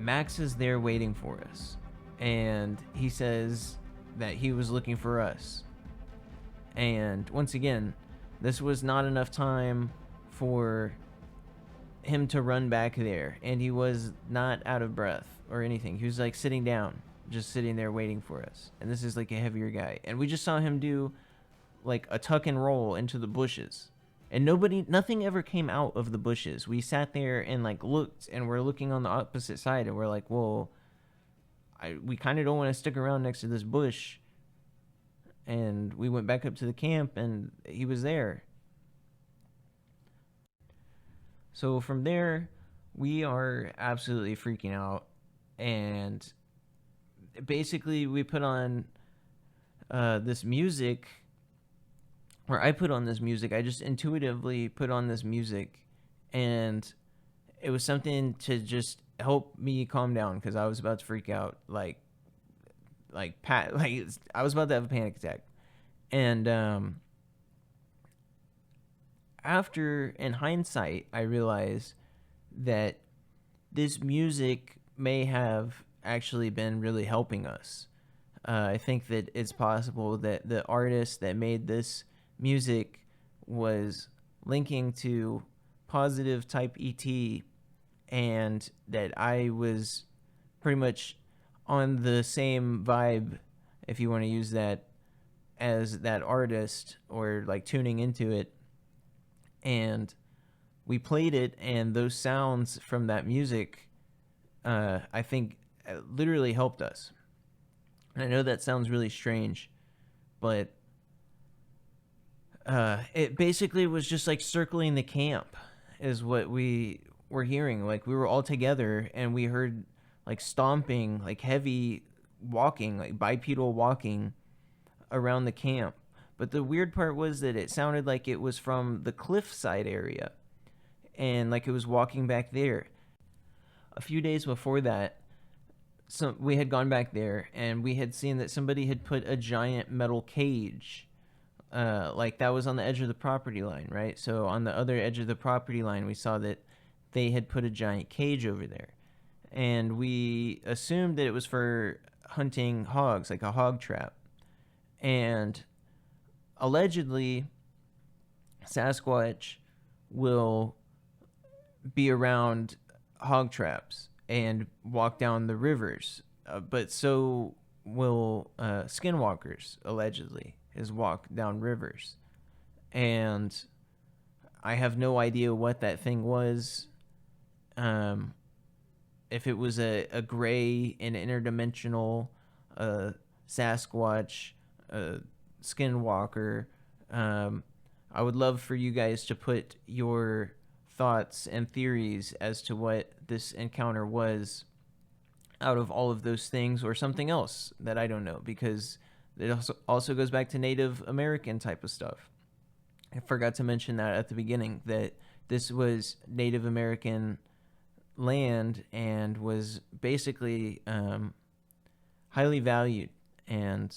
Max is there waiting for us, and he says that he was looking for us. And once again, this was not enough time for him to run back there, and he was not out of breath or anything. He was like sitting down, just sitting there waiting for us. And this is like a heavier guy, and we just saw him do like a tuck and roll into the bushes, and nothing ever came out of the bushes. We sat there and like looked, and we're looking on the opposite side, and we're like, well, we kind of don't want to stick around next to this bush. And we went back up to the camp, and he was there. So from there, we are absolutely freaking out, and basically we put on this music, or I put on this music. I just intuitively put on this music, and it was something to just help me calm down, because I was about to freak out, like I was about to have a panic attack. And after, in hindsight, I realized that this music may have actually been really helping us. I think that it's possible that the artist that made this music was linking to positive type ET, and that I was pretty much on the same vibe, if you want to use that, as that artist, or like tuning into it. And we played it, and those sounds from that music, I think, literally helped us. And I know that sounds really strange, but it basically was just like circling the camp is what we were hearing. Like, we were all together, and we heard like stomping, like heavy walking, like bipedal walking around the camp. But the weird part was that it sounded like it was from the cliffside area, and like it was walking back there. A few days before that, we had gone back there, and we had seen that somebody had put a giant metal cage, like that was on the edge of the property line, right? So on the other edge of the property line, we saw that they had put a giant cage over there, and we assumed that it was for hunting hogs, like a hog trap. And allegedly, Sasquatch will be around hog traps and walk down the rivers, but so will skinwalkers, allegedly, is walk down rivers. And I have no idea what that thing was. If it was a gray and interdimensional Sasquatch, skinwalker. I would love for you guys to put your thoughts and theories as to what this encounter was out of all of those things, or something else that I don't know, because it also goes back to Native American type of stuff. I forgot to mention that at the beginning, that this was Native American land and was basically highly valued, and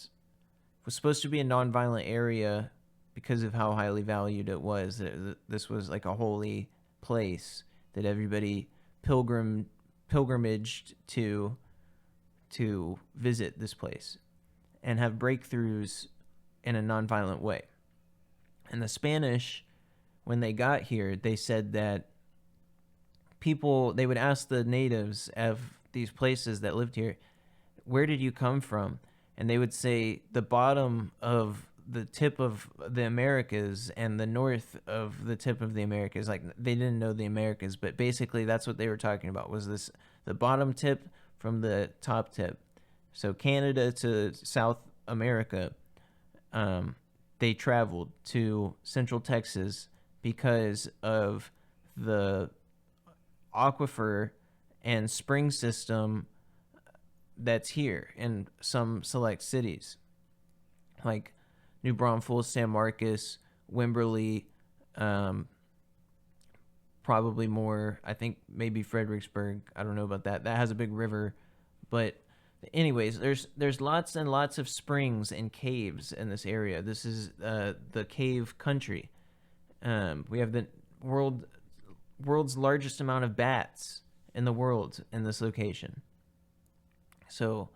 was supposed to be a non-violent area because of how highly valued it was. This was like a holy place that everybody pilgrimaged to visit this place and have breakthroughs in a non-violent way. And the Spanish, when they got here, they said that they would ask the natives of these places that lived here, where did you come from? And they would say the bottom of the tip of the Americas and the north of the tip of the Americas. Like, they didn't know the Americas, but basically that's what they were talking about, was this the bottom tip from the top tip. So Canada to South America, they traveled to Central Texas because of the aquifer and spring system that's here in some select cities, like New Braunfels, San Marcos, Wimberley, probably more, I think maybe Fredericksburg. I don't know about that. That has a big river. But anyways, there's lots and lots of springs and caves in this area. This is the cave country. We have the world's largest amount of bats in the world in this location. So,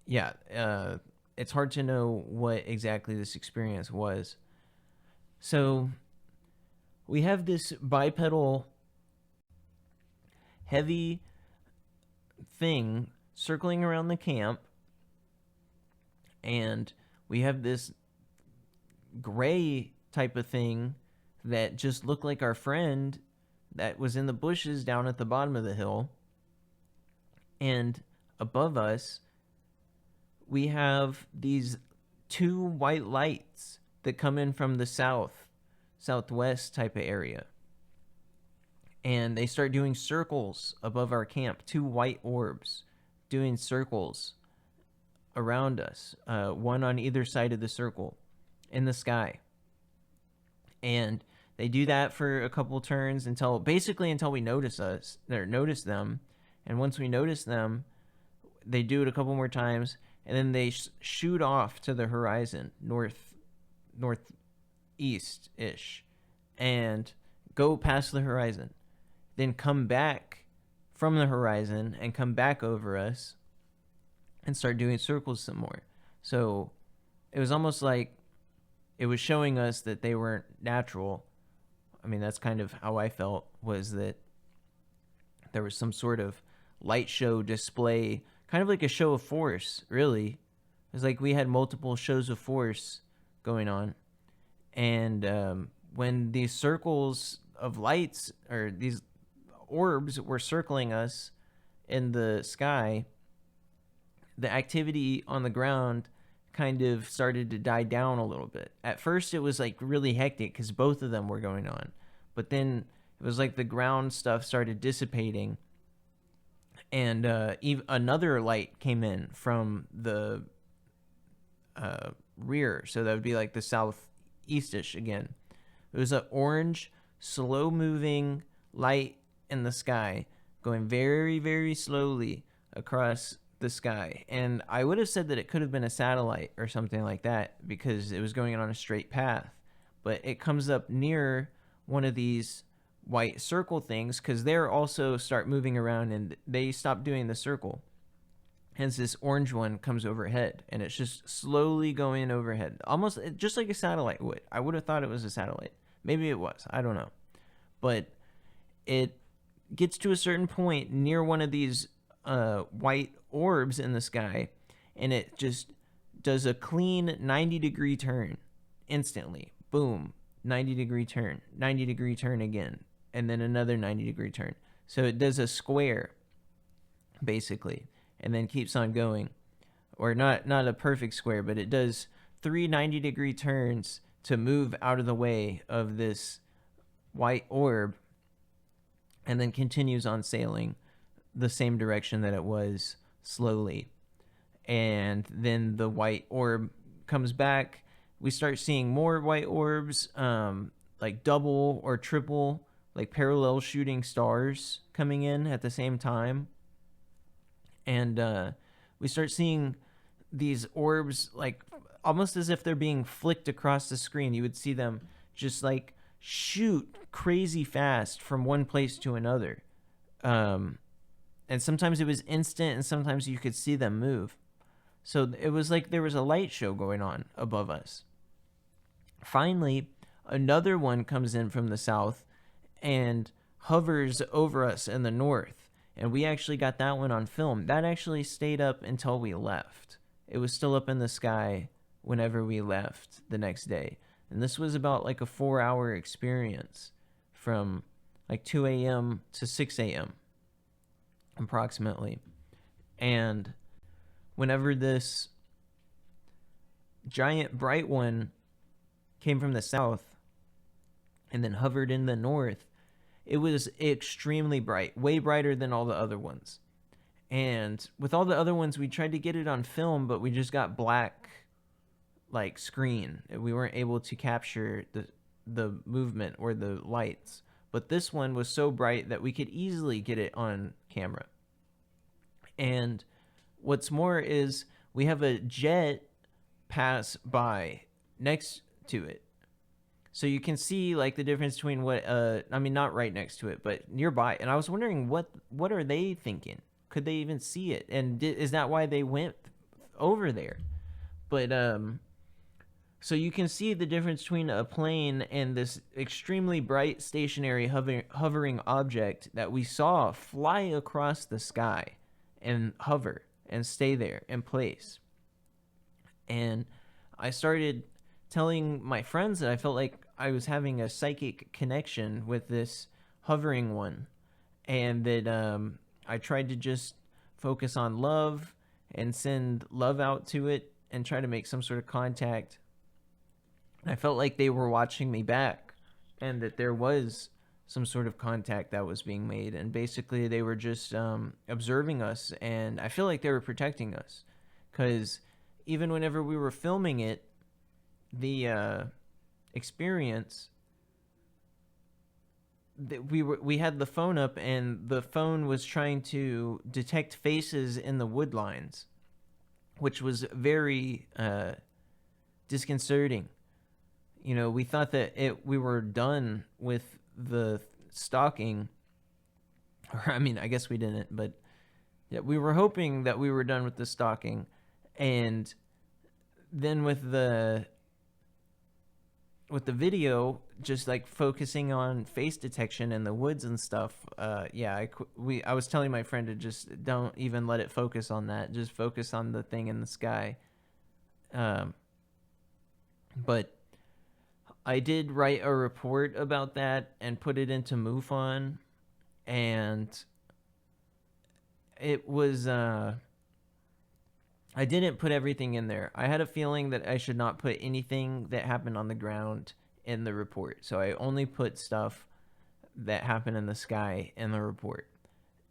yeah, it's hard to know what exactly this experience was. So, we have this bipedal, heavy thing circling around the camp, and we have this gray type of thing that just looked like our friend that was in the bushes down at the bottom of the hill. And above us, we have these two white lights that come in from the southwest type of area. And they start doing circles above our camp, two white orbs doing circles around us, one on either side of the circle in the sky. And they do that for a couple turns until we notice them. And once we notice them, they do it a couple more times, and then they shoot off to the horizon, northeast-ish, and go past the horizon, then come back from the horizon and come back over us and start doing circles some more. So it was almost like it was showing us that they weren't natural. I mean, that's kind of how I felt, was that there was some sort of light show display, kind of like a show of force, really. It was like we had multiple shows of force going on. And when these circles of lights, or these orbs, were circling us in the sky, the activity on the ground kind of started to die down a little bit. At first, it was like really hectic because both of them were going on. But then it was like the ground stuff started dissipating, and another light came in from the rear. So that would be like the southeast-ish again. It was an orange, slow-moving light in the sky going very, very slowly across the sky. And I would have said that it could have been a satellite or something like that because it was going on a straight path. But it comes up near one of these white circle things because they also start moving around and they stop doing the circle. Hence, this orange one comes overhead, and it's just slowly going overhead, almost just like a satellite would. I would have thought it was a satellite. Maybe it was. I don't know. But it gets to a certain point near one of these white orbs in the sky, and it just does a clean 90-degree turn instantly. Boom. 90-degree turn. 90-degree turn again. And then another 90-degree turn. So it does a square, basically, and then keeps on going. Or not a perfect square, but it does 3 90-degree turns to move out of the way of this white orb, and then continues on sailing the same direction that it was slowly. And then the white orb comes back. We start seeing more white orbs, like double or triple, like parallel shooting stars coming in at the same time. And we start seeing these orbs like almost as if they're being flicked across the screen. You would see them just like shoot crazy fast from one place to another. And sometimes it was instant, and sometimes you could see them move. So it was like there was a light show going on above us. Finally, another one comes in from the south and hovers over us in the north. And we actually got that one on film. That actually stayed up until we left. It was still up in the sky whenever we left the next day. And this was about like a 4-hour experience from like 2 a.m. to 6 a.m. approximately. And whenever this giant bright one came from the south and then hovered in the north, it was extremely bright, way brighter than all the other ones. And with all the other ones, we tried to get it on film, but we just got black like screen. We weren't able to capture the movement or the lights. But this one was so bright that we could easily get it on camera. And what's more is we have a jet pass by next to it. So you can see like the difference between what I mean, not right next to it, but nearby. And I was wondering what are they thinking? Could they even see it? And is that why they went over there? But so you can see the difference between a plane and this extremely bright stationary hovering object that we saw fly across the sky and hover and stay there in place. And I started telling my friends that I felt like I was having a psychic connection with this hovering one, and that I tried to just focus on love and send love out to it and try to make some sort of contact. I felt like they were watching me back, and that there was some sort of contact that was being made, and basically they were just observing us, and I feel like they were protecting us, because even whenever we were filming it, the experience, that we had the phone up, and the phone was trying to detect faces in the wood lines, which was very disconcerting. You know, we thought that we were done with the stalking, or I mean, I guess we didn't, but yeah, we were hoping that we were done with the stalking, and then with the video, just like focusing on face detection in the woods and stuff. I was telling my friend to just don't even let it focus on that. Just focus on the thing in the sky. But I did write a report about that and put it into MUFON, and it was I didn't put everything in there. I had a feeling that I should not put anything that happened on the ground in the report. So I only put stuff that happened in the sky in the report.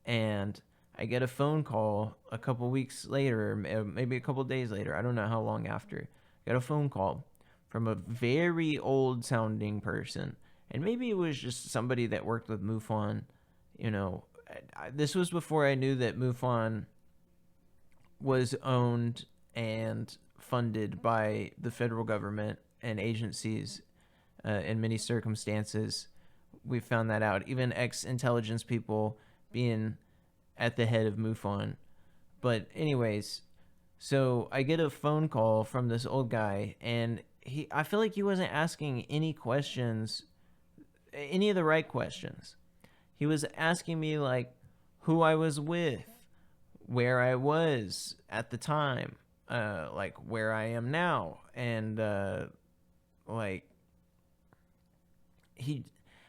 And I get a phone call a couple weeks later, maybe a couple days later. I don't know how long after. I got a phone call from a very old sounding person. And maybe it was just somebody that worked with MUFON. You know, this was before I knew that MUFON was owned and funded by the federal government and agencies in many circumstances. We found that out. Even ex-intelligence people being at the head of MUFON. But anyways, so I get a phone call from this old guy, and I feel like he wasn't asking any questions, any of the right questions. He was asking me like who I was with, where I was at the time, like where I am now, and like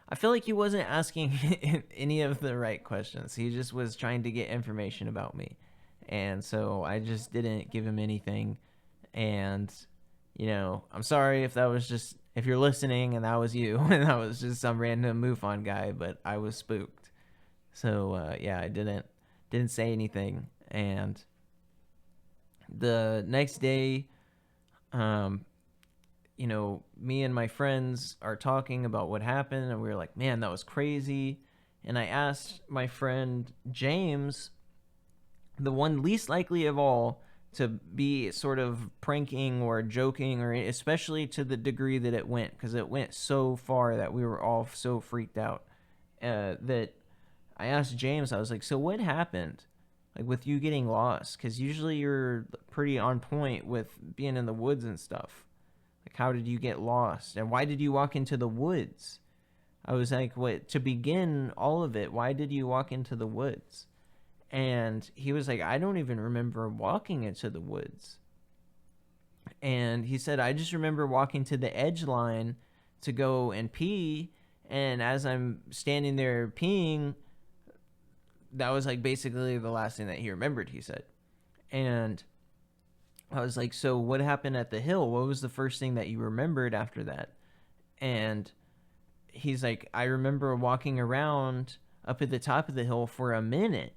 I feel like he wasn't asking any of the right questions. He just was trying to get information about me, and so I just didn't give him anything. And you know, I'm sorry if you're listening and that was you, and that was just some random MUFON guy, but I was spooked. So I didn't say anything. And the next day, you know, me and my friends are talking about what happened, and we were like, man, that was crazy. And I asked my friend James, the one least likely of all to be sort of pranking or joking, or especially to the degree that it went, because it went so far that we were all so freaked out, that I asked James, I was like, so what happened, like with you getting lost? Because usually you're pretty on point with being in the woods and stuff. Like, how did you get lost, and why did you walk into the woods? I was like, what, to begin all of it, why did you walk into the woods? And he was like, I don't even remember walking into the woods. And he said, I just remember walking to the edge line to go and pee. And as I'm standing there peeing, that was like basically the last thing that he remembered, he said. And I was like, so what happened at the hill? What was the first thing that you remembered after that? And he's like, I remember walking around up at the top of the hill for a minute.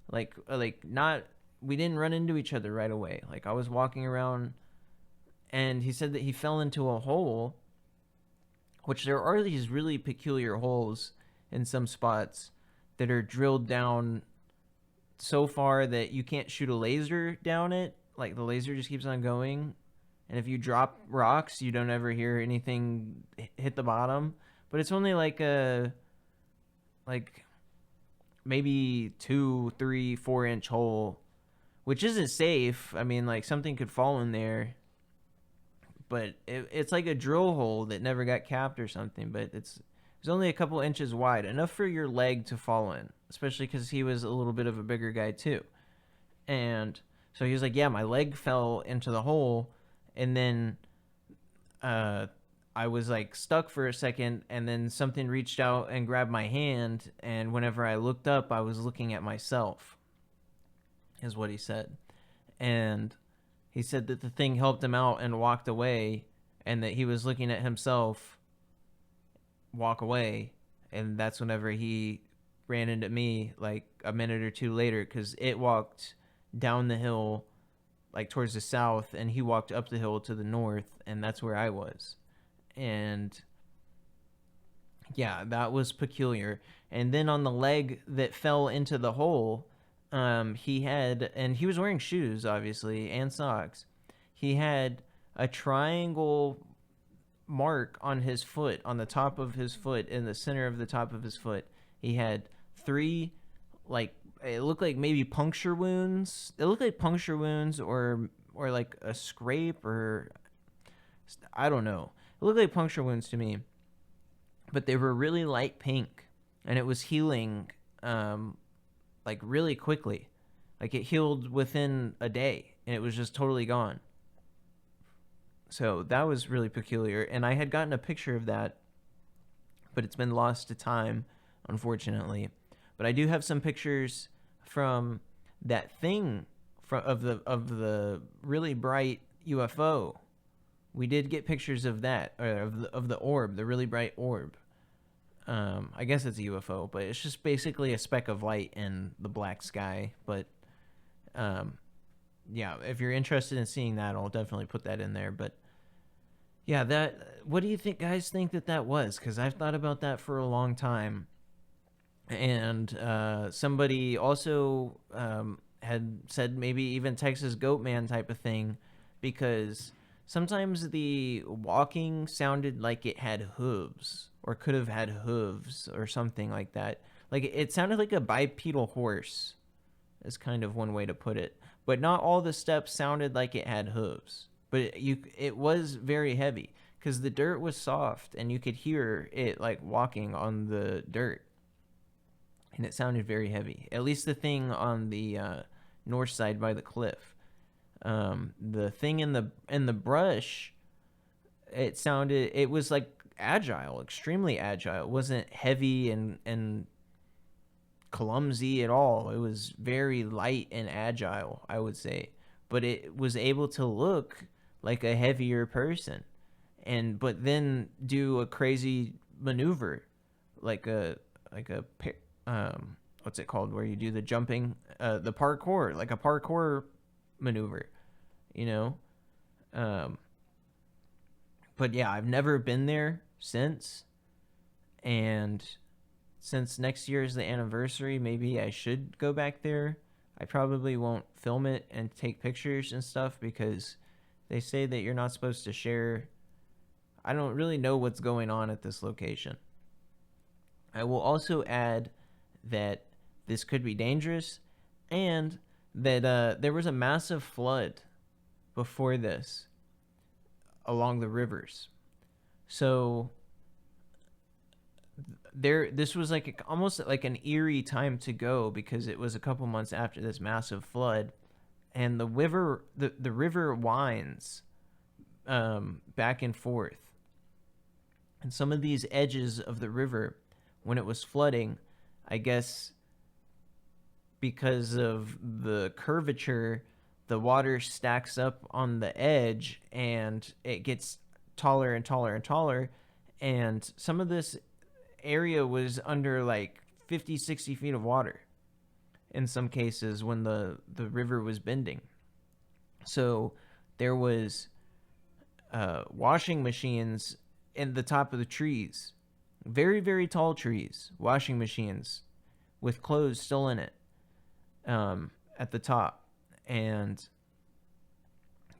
Like not, we didn't run into each other right away. Like, I was walking around, and he said that he fell into a hole, which there are these really peculiar holes in some spots that are drilled down so far that you can't shoot a laser down it. Like, the laser just keeps on going. and if you drop rocks, you don't ever hear anything hit the bottom. But it's only like maybe 2, 3, 4 inch hole, which isn't safe. I mean, like something could fall in there, but it's like a drill hole that never got capped or something. But it's only a couple inches wide, enough for your leg to fall in, especially because he was a little bit of a bigger guy too. And so he was like, yeah, my leg fell into the hole, and then I was like stuck for a second, and then something reached out and grabbed my hand, and whenever I looked up, I was looking at myself, is what he said. And he said that the thing helped him out and walked away, and that he was looking at himself walk away, and that's whenever he ran into me like a minute or two later, because it walked down the hill like towards the south, and he walked up the hill to the north, and that's where I was. And yeah, that was peculiar. And then on the leg that fell into the hole, he had, and he was wearing shoes obviously and socks, he had a triangle mark on his foot, on the top of his foot, in the center of the top of his foot. He had 3, like, it looked like maybe puncture wounds. It looked like puncture wounds, or like a scrape, or I don't know. It looked like puncture wounds to me, but they were really light pink, and it was healing like really quickly. Like it healed within a day, and it was just totally gone. So that was really peculiar, and I had gotten a picture of that, but it's been lost to time, unfortunately. But I do have some pictures from that thing of the really bright UFO. We did get pictures of that, or of the orb, the really bright orb. I guess it's a UFO, but it's just basically a speck of light in the black sky. But yeah, if you're interested in seeing that, I'll definitely put that in there. But yeah, what do you think, guys think that was? Because I've thought about that for a long time. And somebody also had said maybe even Texas Goat Man type of thing, because sometimes the walking sounded like it had hooves, or could have had hooves, or something like that. Like it sounded like a bipedal horse, is kind of one way to put it. But not all the steps sounded like it had hooves. But it was very heavy, because the dirt was soft, and you could hear it like walking on the dirt. And it sounded very heavy. At least the thing on the north side by the cliff. The thing in the brush, it was like agile, extremely agile. It wasn't heavy and clumsy at all. It was very light and agile, I would say. But it was able to look like a heavier person, but then do a crazy maneuver, like a what's it called, where you do the jumping, the parkour, like a parkour maneuver, you know. But yeah, I've never been there since, and since next year is the anniversary, maybe I should go back there. I probably won't film it and take pictures and stuff, because they say that you're not supposed to share. I don't really know what's going on at this location. I will also add that this could be dangerous, and that there was a massive flood before this along the rivers. So this was like almost like an eerie time to go, because it was a couple months after this massive flood, and the river winds back and forth, and some of these edges of the river, when it was flooding, I guess because of the curvature, the water stacks up on the edge, and it gets taller and taller and taller, and some of this area was under like 50, 60 feet of water in some cases when the river was bending. So there was washing machines in the top of the trees, very, very tall trees, washing machines with clothes still in it, at the top. And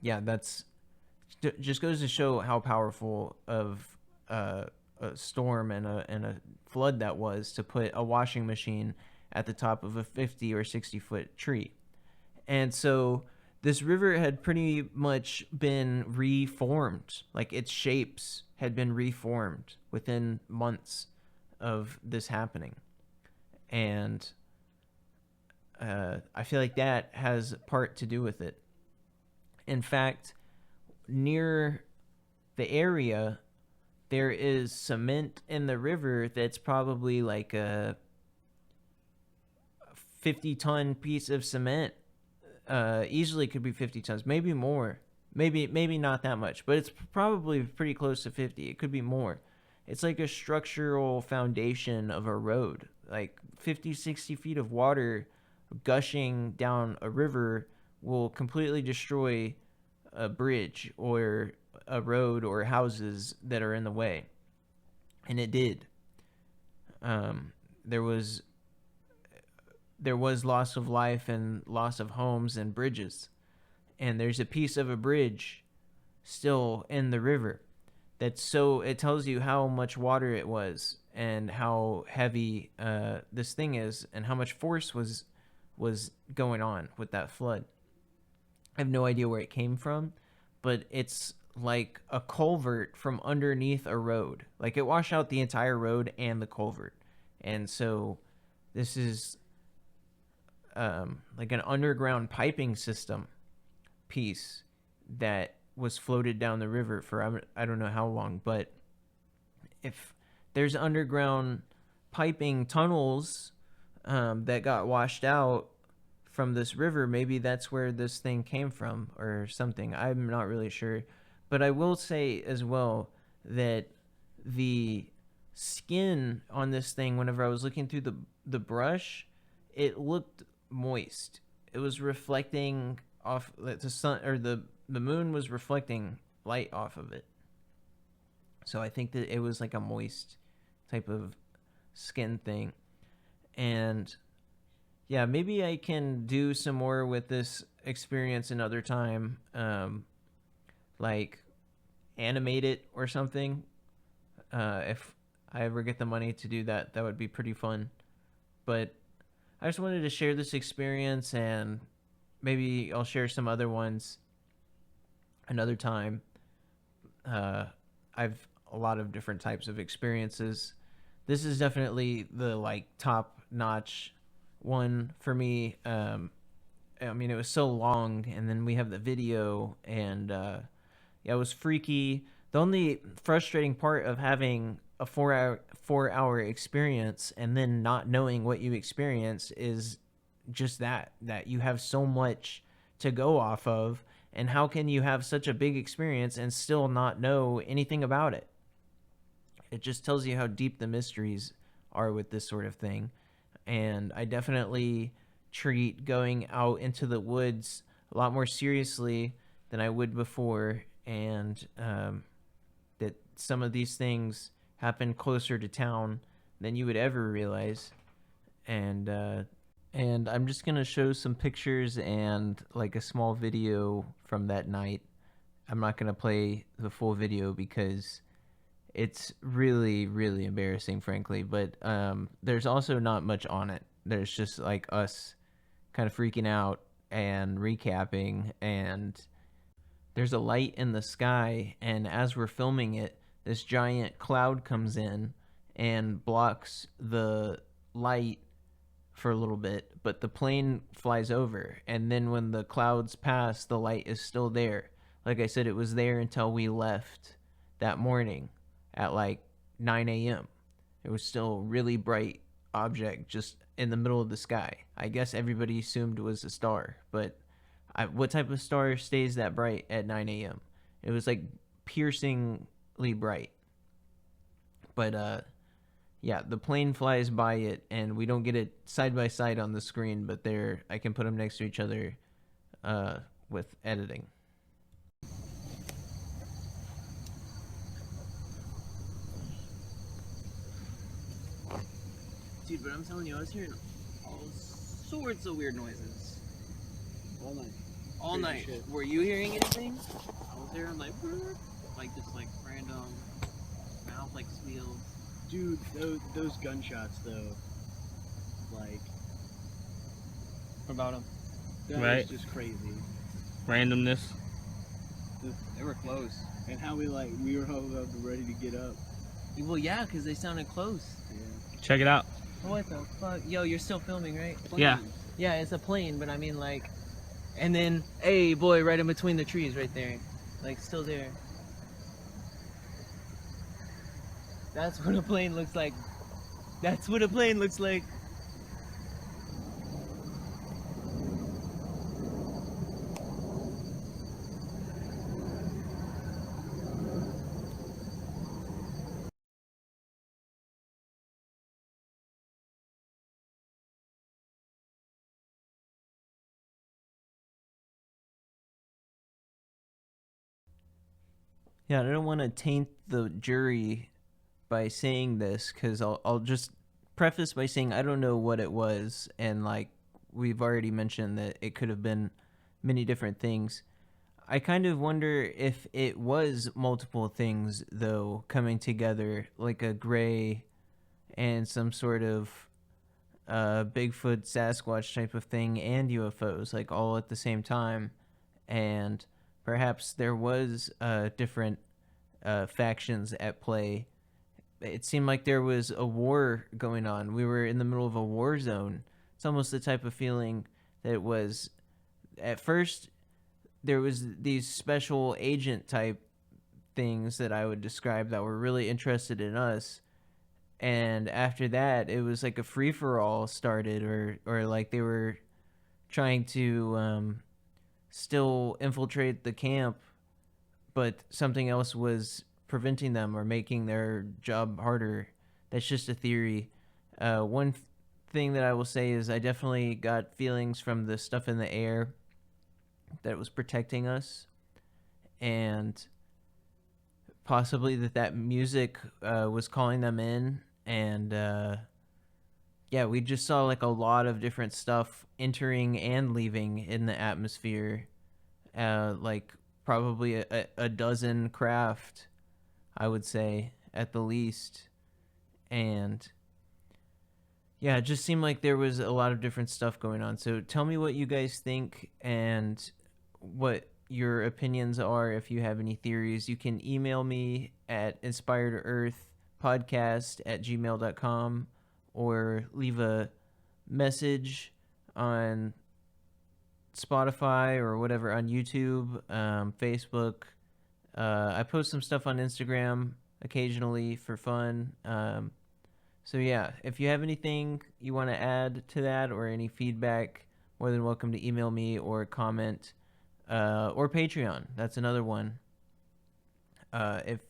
yeah, that's just goes to show how powerful of a storm and a flood that was, to put a washing machine at the top of a 50 or 60-foot tree. And so this river had pretty much been reformed. Like, its shapes had been reformed within months of this happening. And I feel like that has part to do with it. In fact, near the area, there is cement in the river that's probably like a 50-ton piece of cement. Easily could be 50 tons, maybe more, maybe not that much, but it's probably pretty close to 50. It could be more. It's like a structural foundation of a road. Like 50, 60 feet of water gushing down a river will completely destroy a bridge or a road or houses that are in the way. And it did. There was loss of life and loss of homes and bridges. And there's a piece of a bridge still in the river. It tells you how much water it was and how heavy this thing is and how much force was going on with that flood. I have no idea where it came from, but it's like a culvert from underneath a road. Like, it washed out the entire road and the culvert. And so this is like an underground piping system piece that was floated down the river for I don't know how long. But if there's underground piping tunnels that got washed out from this river, maybe that's where this thing came from or something. I'm not really sure. But I will say as well that the skin on this thing, whenever I was looking through the brush, it looked moist. It was reflecting off the sun, or the moon was reflecting light off of it. So I think that it was like a moist type of skin thing. And yeah, maybe I can do some more with this experience another time. Like animate it or something. If I ever get the money to do that, that would be pretty fun. But I just wanted to share this experience, and maybe I'll share some other ones another time. I've a lot of different types of experiences. This is definitely the like top notch one for me. I mean, it was so long, and then we have the video, and yeah, it was freaky. The only frustrating part of having a 4-hour experience and then not knowing what you experienced is just that you have so much to go off of, and how can you have such a big experience and still not know anything about it? It just tells you how deep the mysteries are with this sort of thing. And I definitely treat going out into the woods a lot more seriously than I would before, and that some of these things happen closer to town than you would ever realize. And I'm just gonna show some pictures and like a small video from that night. I'm not gonna play the full video because it's really, really embarrassing, frankly. But there's also not much on it. There's just like us kind of freaking out and recapping, and there's a light in the sky, and as we're filming it, this giant cloud comes in and blocks the light for a little bit, but the plane flies over, and then when the clouds pass, the light is still there. Like I said, it was there until we left that morning at like 9 a.m. It was still a really bright object just in the middle of the sky. I guess everybody assumed it was a star, but what type of star stays that bright at 9 a.m.? It was like piercingly bright. But yeah, the plane flies by it, and we don't get it side by side on the screen, but I can put them next to each other with editing. Dude, but I'm telling you, I was hearing all sorts of weird noises. All night. All Crazy night. shit. Were you hearing anything? I was there and like just like random mouth like squeals. Dude, those gunshots though, like, What about them? that Right. was just crazy. Randomness. They were close. And how we were all ready to get up. Well, yeah, because they sounded close. Yeah. Check it out. What the fuck? Yo, you're still filming, right? Yeah. Yeah, it's a plane, but I mean like, and then, hey boy, right in between the trees right there. Like, still there. That's what a plane looks like. That's what a plane looks like. Yeah, I don't want to taint the jury by saying this, because I'll just preface by saying I don't know what it was, and like we've already mentioned that it could have been many different things. I kind of wonder if it was multiple things though coming together, like a gray and some sort of Bigfoot, Sasquatch type of thing, and UFOs, like all at the same time, and perhaps there was different factions at play. It seemed like there was a war going on. We were in the middle of a war zone. It's almost the type of feeling that it was. At first, there was these special agent type things that I would describe that were really interested in us. And after that, it was like a free-for-all started, or like they were trying to still infiltrate the camp, but something else was preventing them or making their job harder. That's just a theory. One thing that I will say is I definitely got feelings from the stuff in the air that it was protecting us, and possibly that music was calling them in. And yeah, we just saw like a lot of different stuff entering and leaving in the atmosphere, like probably a dozen craft, I would say, at the least. And yeah, it just seemed like there was a lot of different stuff going on. So tell me what you guys think and what your opinions are. If you have any theories, you can email me at inspiredearthpodcast@gmail.com, or leave a message on Spotify or whatever, on YouTube, Facebook. I post some stuff on Instagram occasionally for fun. So yeah, if you have anything you want to add to that or any feedback, more than welcome to email me or comment, or Patreon. That's another one. If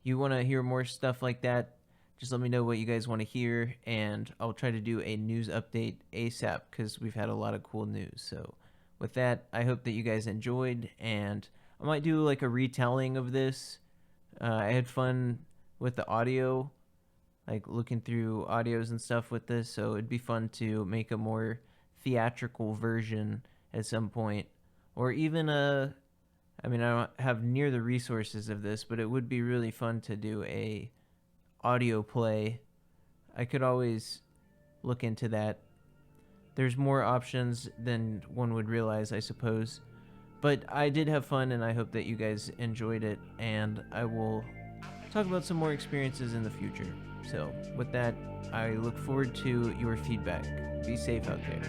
you want to hear more stuff like that, just let me know what you guys want to hear, and I'll try to do a news update ASAP, because we've had a lot of cool news. So with that, I hope that you guys enjoyed, and I might do like a retelling of this. I had fun with the audio, like looking through audios and stuff with this, so it'd be fun to make a more theatrical version at some point, or even I mean, I don't have near the resources of this, but it would be really fun to do a audio play. I could always look into that. There's more options than one would realize, I suppose. But I did have fun, and I hope that you guys enjoyed it, and I will talk about some more experiences in the future. So with that, I look forward to your feedback. Be safe out there.